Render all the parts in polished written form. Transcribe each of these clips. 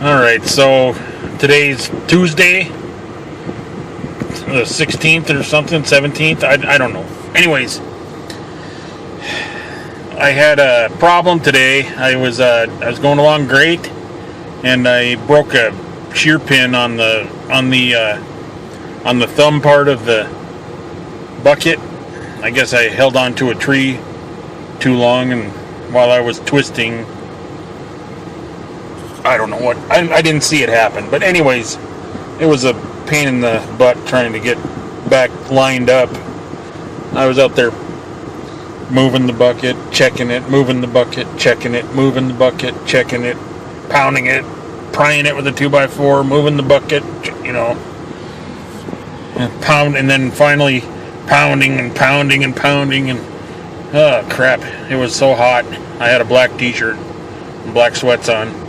Alright, so today's Tuesday, the 16th or something, 17th, I don't know. Anyways, I had a problem today. I was going along great, and I broke a shear pin on the thumb part of the bucket. I guess I held on to a tree too long, and while I was twisting, I don't know what, I didn't see it happen, but anyways, it was a pain in the butt trying to get back lined up. I was out there moving the bucket, checking it, moving the bucket, checking it, moving the bucket, checking it, pounding it, prying it with a 2x4, moving the bucket, and then finally pounding and pounding and pounding, and oh crap, it was so hot. I had a black t-shirt and black sweats on.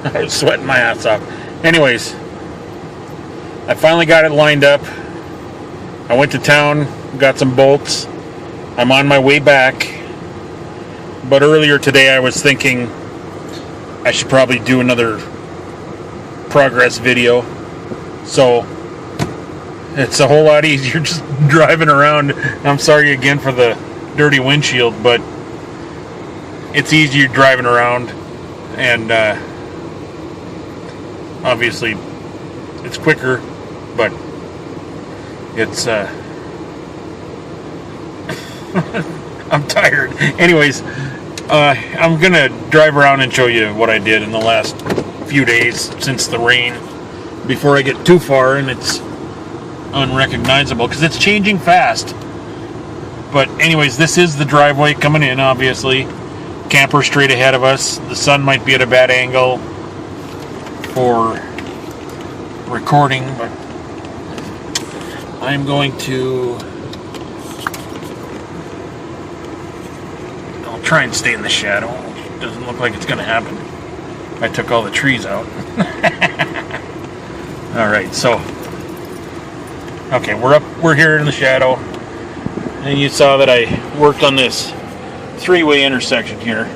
I was sweating my ass off. Anyways, I finally got it lined up. I went to town, got some bolts. I'm on my way back. But earlier today I was thinking I should probably do another progress video. So it's a whole lot easier just driving around. I'm sorry again for the dirty windshield, but it's easier driving around, and obviously it's quicker, but it's I'm tired. Anyways, I'm gonna drive around and show you what I did in the last few days since the rain, before I get too far and it's unrecognizable, because it's changing fast. But anyways, this is the driveway coming in, obviously. Camper straight ahead of us. The sun might be at a bad angle for recording, but I'm going to, I'll try and stay in the shadow. It doesn't look like it's going to happen. I took all the trees out. Alright, so okay, we're here in the shadow, and you saw that I worked on this three-way intersection here,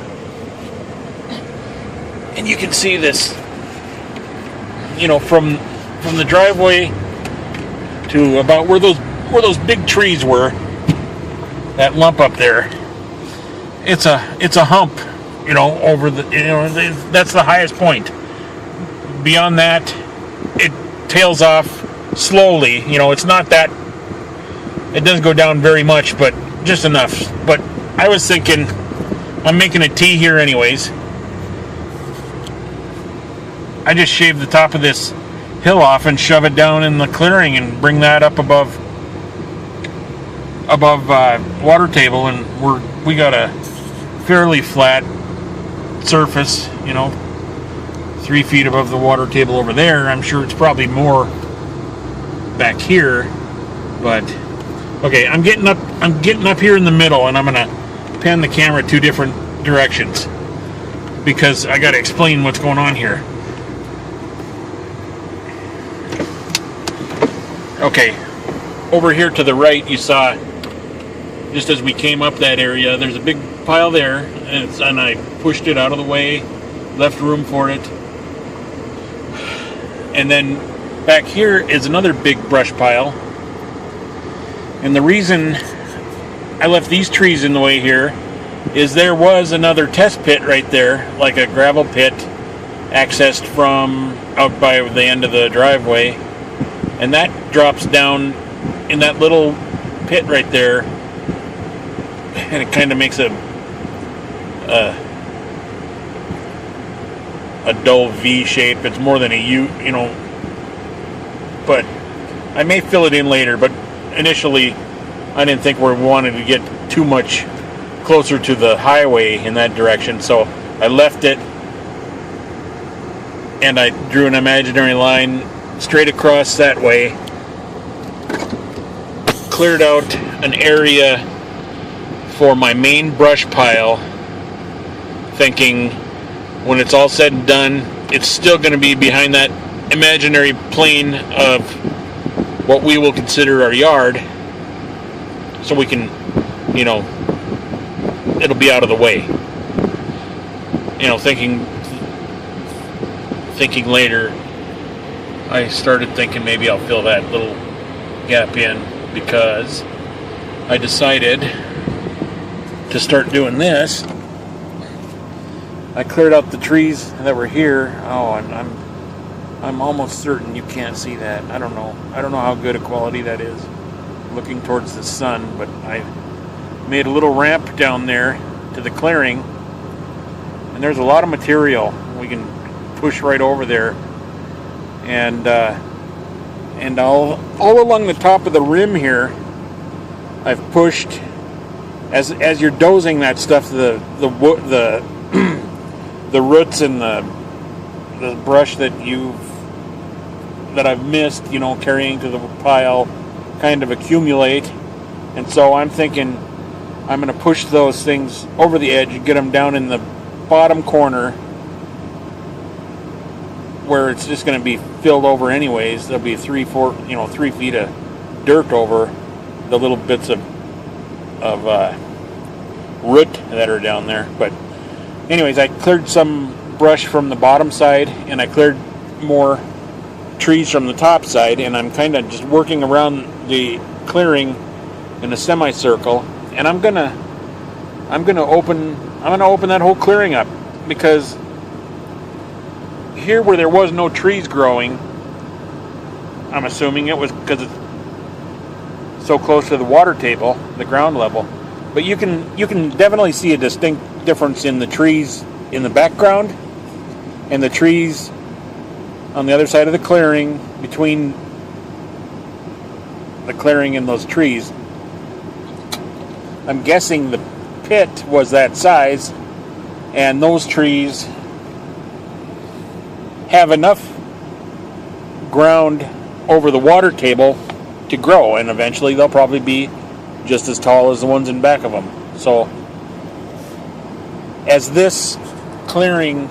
and you can see this, from the driveway to about where those big trees were, that lump up there. It's a hump, over the, that's the highest point. Beyond that, it tails off slowly. It's not that, it doesn't go down very much, but just enough. But I was thinking, I'm making a T here anyways. I just shave the top of this hill off and shove it down in the clearing and bring that up above water table, and we got a fairly flat surface, 3 feet above the water table over there. I'm sure it's probably more back here, but okay, I'm getting up here in the middle, and I'm gonna pan the camera 2 different directions because I gotta explain what's going on here. Okay, over here to the right, you saw, just as we came up that area, there's a big pile there, and I pushed it out of the way, left room for it. And then back here is another big brush pile. And the reason I left these trees in the way here is there was another test pit right there, like a gravel pit, accessed from out by the end of the driveway. And that drops down in that little pit right there, and it kind of makes a dull V shape. It's more than a U, but I may fill it in later. But initially, I didn't think we wanted to get too much closer to the highway in that direction, so I left it, and I drew an imaginary line straight across that way, cleared out an area for my main brush pile, thinking when it's all said and done, it's still going to be behind that imaginary plane of what we will consider our yard, so we can, it'll be out of the way. Thinking thinking later, I started thinking maybe I'll fill that little gap in, because I decided to start doing this. I cleared out the trees that were here. Oh, and I'm almost certain you can't see that. I don't know how good a quality that is looking towards the sun, but I made a little ramp down there to the clearing, and there's a lot of material we can push right over there, and all along the top of the rim here I've pushed, as you're dozing that stuff, the the roots and the brush that I've missed, carrying to the pile, kind of accumulate. And so I'm thinking I'm going to push those things over the edge and get them down in the bottom corner where it's just going to be filled over anyways. There'll be 3 feet of dirt over the little bits of root that are down there. But anyways, I cleared some brush from the bottom side, and I cleared more trees from the top side, and I'm kind of just working around the clearing in a semicircle, and I'm gonna open that whole clearing up, because here where there was no trees growing, I'm assuming it was because it's so close to the water table, the ground level, but you can definitely see a distinct difference in the trees in the background and the trees on the other side of the clearing, between the clearing and those trees. I'm guessing the pit was that size, and those trees have enough ground over the water table to grow, and eventually they'll probably be just as tall as the ones in back of them. So as this clearing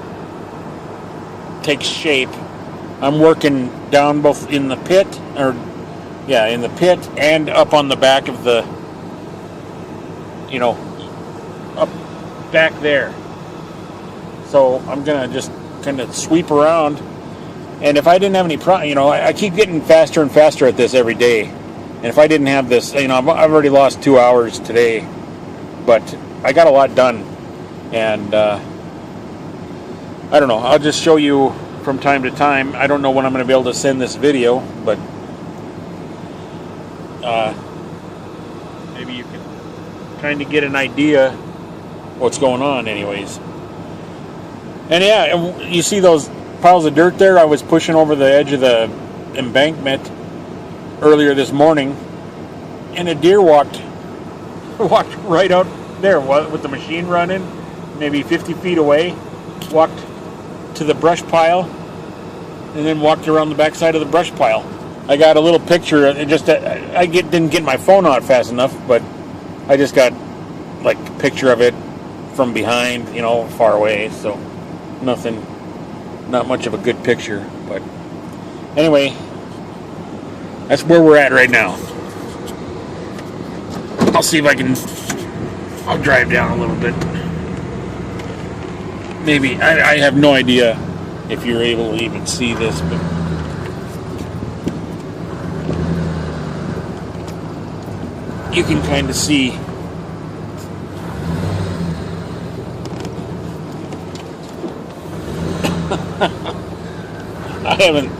takes shape, I'm working down both in the pit, in the pit and up on the back of the, up back there. So I'm gonna just kind of sweep around, and if I didn't have any I keep getting faster and faster at this every day, and if I didn't have this, I've already lost 2 hours today, but I got a lot done, and I don't know, I'll just show you from time to time. I don't know when I'm going to be able to send this video, but maybe you can kind of get an idea what's going on anyways. And yeah, you see those piles of dirt there? I was pushing over the edge of the embankment earlier this morning, and a deer walked right out there with the machine running, maybe 50 feet away, walked to the brush pile, and then walked around the backside of the brush pile. I got a little picture. Didn't get my phone out fast enough, but I just got like a picture of it from behind, far away. So not much of a good picture. But anyway, that's where we're at right now. I'll see if I'll drive down a little bit. Maybe, I have no idea if you're able to even see this, but you can kind of see I haven't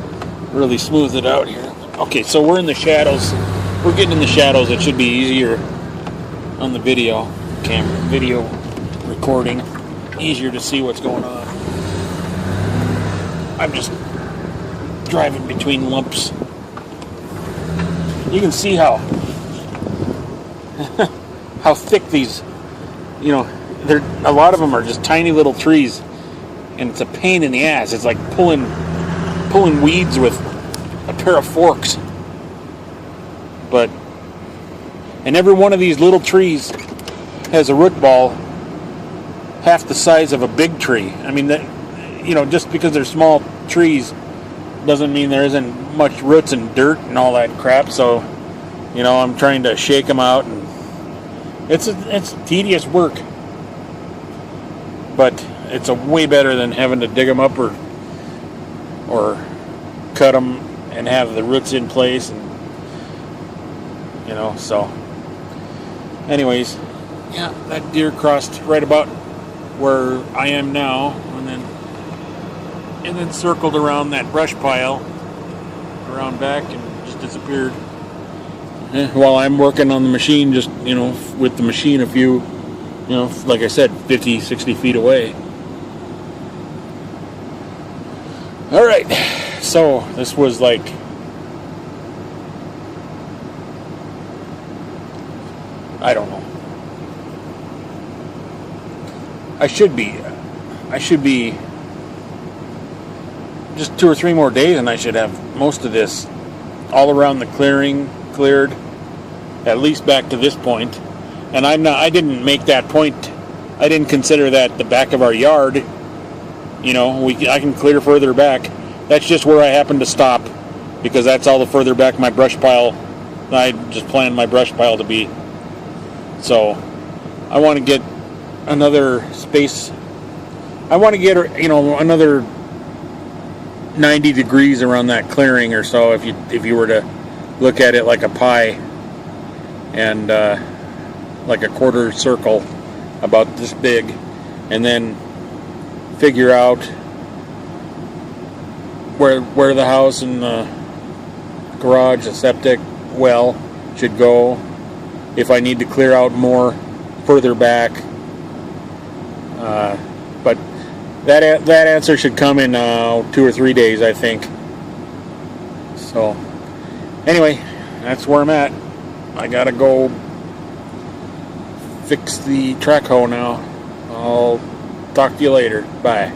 really smoothed it out here. Okay, so we're in the shadows. We're getting in the shadows. It should be easier on the video recording. Easier to see what's going on. I'm just driving between lumps. You can see how thick these, a lot of them are just tiny little trees, and it's a pain in the ass. It's like pulling weeds with a pair of forks. And every one of these little trees has a root ball half the size of a big tree. I mean, just because they're small trees doesn't mean there isn't much roots and dirt and all that crap. So, I'm trying to shake them out, and it's tedious work, but it's a way better than having to dig them up or or cut them and have the roots in place, and so anyways, yeah, that deer crossed right about where I am now, and then circled around that brush pile around back and just disappeared. While I'm working on the machine, just with the machine a few, like I said, 50, 60 feet away. All right, so this was like I don't know. I should be just 2 or 3 more days, and I should have most of this all around the clearing cleared, at least back to this point. And I didn't make that point. I didn't consider that the back of our yard. I can clear further back. That's just where I happen to stop, because that's all the further back my brush pile. I just planned my brush pile to be. So I want to get another space. I want to get another 90 degrees around that clearing or so, if you were to look at it like a pie, and like a quarter circle about this big, and then figure out where the house and the garage, the septic well should go, if I need to clear out more further back. But that answer should come in 2 or 3 days, I think. So anyway, that's where I'm at. I gotta go fix the track hoe now. I'll talk to you later. Bye.